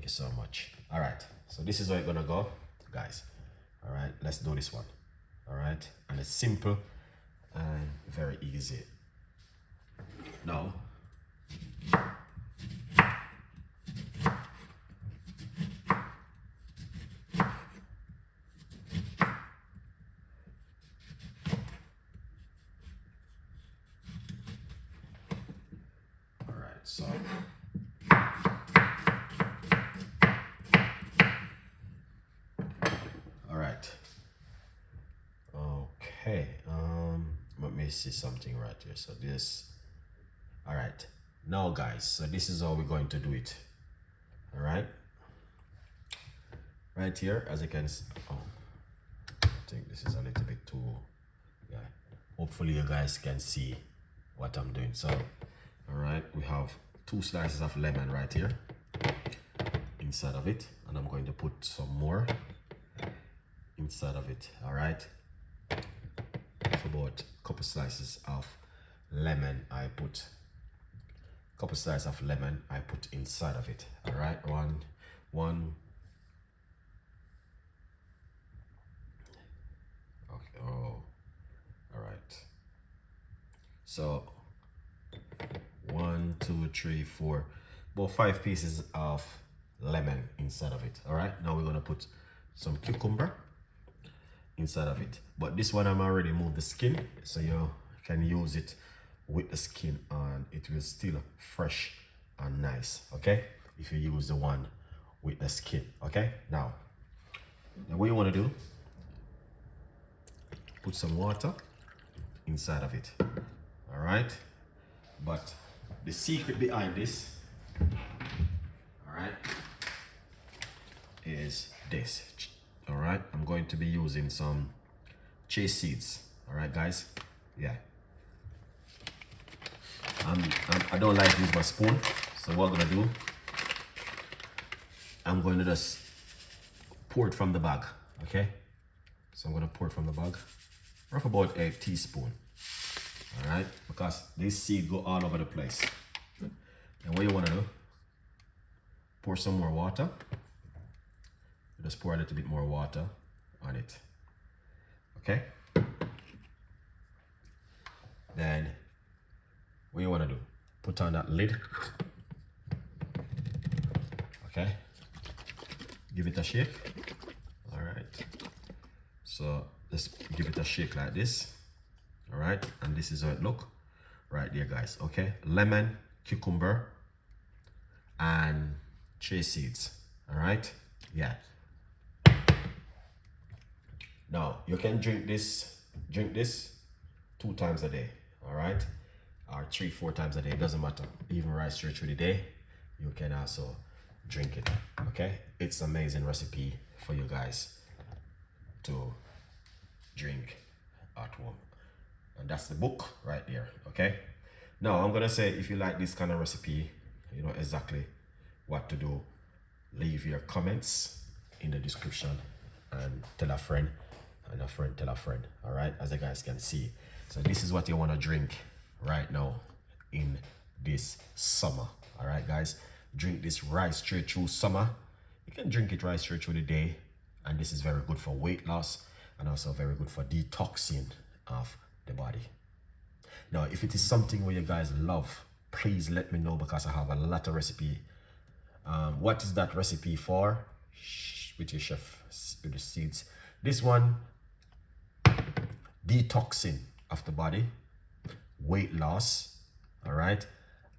you so much. All right, so this is where it's gonna go, guys. All right, let's do this one. All right, and it's simple and very easy. Now, all right, so all right. Okay, let me see something right here. So this, all right, now guys, so this is how we're going to do it. All right, right here, as you can see, oh, I think this is a little bit too, yeah, hopefully you guys can see what I'm doing. So all right, we have 2 slices of lemon right here inside of it, and I'm going to put some more inside of it. All right, for about a couple slices of lemon, I put couple slices of lemon I put inside of it. All right, one. Okay, oh, all right, so 1 2 3 4, about 5 pieces of lemon inside of it. All right, now we're gonna put some cucumber inside of it, but this one I'm already moved the skin, so you can use it with the skin on. It will still fresh and nice, okay, if you use the one with the skin. Okay, now what you want to do, put some water inside of it. All right, but the secret behind this, all right, is this. All right, I'm going to be using some chia seeds. All right, guys, yeah, I don't like to use my spoon, so what I'm gonna do, I'm going to just pour it from the bag. Okay, so I'm gonna pour it from the bag, rough about a teaspoon. All right, because this seed go all over the place. And what you want to do, pour some more water. Just pour a little bit more water on it. Okay, then what you want to do, put on that lid. Okay, give it a shake. All right, so just give it a shake like this. All right, and this is how it look right there, guys. Okay, lemon, cucumber, and chia seeds. All right, yeah. Now you can drink this 2 times a day. All right, or 3 4 times a day, it doesn't matter. Even right straight through the day, you can also drink it. Okay, it's an amazing recipe for you guys to drink at home, and that's the book right there. Okay, now I'm gonna say, if you like this kind of recipe, you know exactly what to do. Leave your comments in the description and tell a friend, and a friend tell a friend. All right, as you guys can see, so this is what you want to drink right now in this summer. All right, guys, drink this right straight through summer. You can drink it right straight through the day, and this is very good for weight loss and also very good for detoxing of the body. Now, if it is something where you guys love, please let me know, because I have a lot of recipe. What is that recipe for? With your chef, with the seeds. This one, detoxing of the body, weight loss, all right,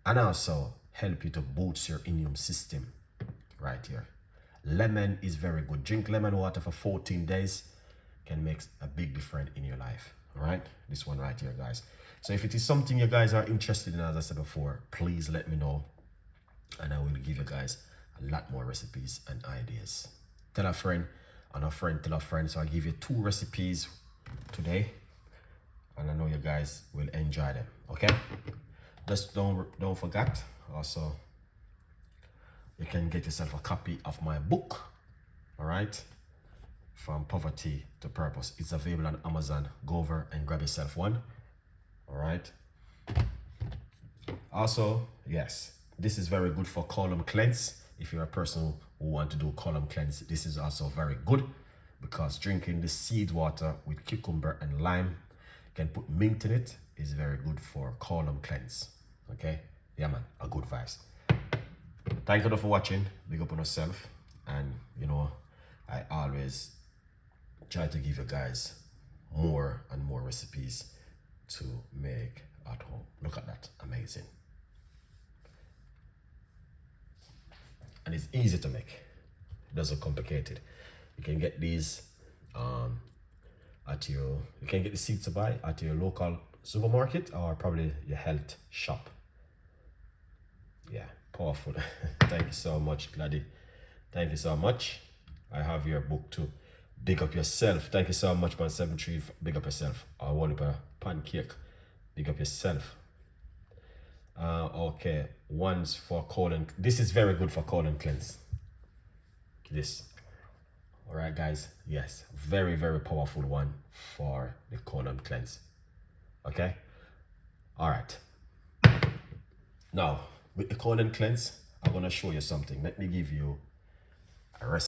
and also help you to boost your immune system right here. Lemon is very good. Drink lemon water for 14 days, can make a big difference in your life. All right, this one right here, guys. So if it is something you guys are interested in, as I said before, please let me know, and I will give you guys a lot more recipes and ideas. Tell a friend, and a friend tell a friend. So I give you 2 recipes today, and I know you guys will enjoy them. Okay, just don't forget also, you can get yourself a copy of my book. All right, From Poverty to Purpose. It's available on Amazon. Go over and grab yourself one. All right, also, yes, this is very good for colon cleanse, if you're a person who want to do colon cleanse, this is also very good, because drinking the seed water with cucumber and lime, you can put mint in it, is very good for colon cleanse. Okay, yeah man, a good vibes. Thank you for watching. Big up on yourself. And you know, I always try to give you guys more and more recipes to make at home. Look at that, amazing. And it's easy to make, it doesn't complicated. You can get these you can get the seeds to buy at your local supermarket or probably your health shop. Yeah, powerful. Thank you so much, Gladys. Thank you so much. I have your book too. Big up yourself. Thank you so much, man. 7-3. Big up yourself. I want a pancake. Big up yourself. Okay, one's for colon. This is very good for colon cleanse. This. All right, guys. Yes, very, very powerful one for the colon cleanse. Okay. All right. Now, with the colon cleanse, I'm gonna show you something. Let me give you a recipe.